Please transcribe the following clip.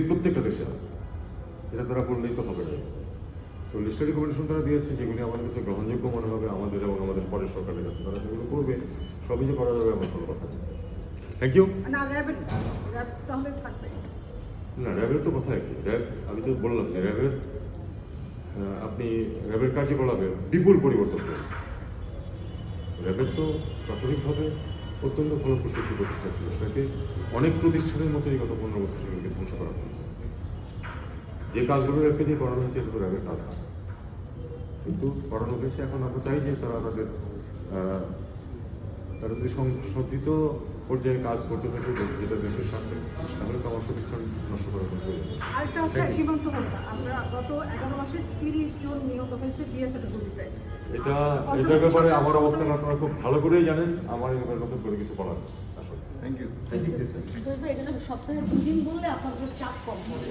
প্রত্যেকটা দেশে আছে, এটা তারা বললেই তো হবে না। তো লিস্টের রিকমেন্ডেশন তারা দিয়েছে, যেগুলি আমাদের কাছে গ্রহণযোগ্য মনে হবে আমাদের এবং আমাদের পরের সরকারের কাছে, তারা সেগুলো করবে। সবই যে করা যাবে এমন কোনো কথা নেই। Thank you. না র্যাব তাহলে থাকবে না, র্যাবের তো কথা একই। র্যাব, আমি তো বললাম যে র্যাবের আপনি র্যাবের কার্যকলাপে বিপুল পরিবর্তন করেছেন। র্যাবের তো প্রাথমিকভাবে অত্যন্ত ফলপ্রসূ একটি প্রতিষ্ঠান ছিল, সেটাকে অনেক প্রতিষ্ঠানের মতোই গত 15 বছর সেগুলোকে ধ্বংস করা হয়েছে। যে কাজগুলো র্যাবকে দিয়ে করানো হয়েছে এটা তো র্যাবের কাজ না, কিন্তু করানো হয়েছে। এখন আমরা চাই যে তারা যদি সংশোধিত পর্যায়ে কাজ করতে থাকে যেটা দেশের স্বার্থে, তাহলে তো আমার প্রতিষ্ঠান নষ্ট করার কোনো প্রয়োজন নেই। আরেকটা হচ্ছে সীমান্ত হত্যা, আমরা গত 11 মাসে 30 জন নিহত হয়েছে বিএসএফ গুলিতে। এটার ব্যাপারে আমার অবস্থান আপনারা খুব ভালো করেই জানেন। আমার এই ব্যাপারে নতুন করে কিছু বলার নেই। আসলে থ্যাংক ইউ। সপ্তাহে 2 দিন বললে আপনাদের চাপ কম হবে।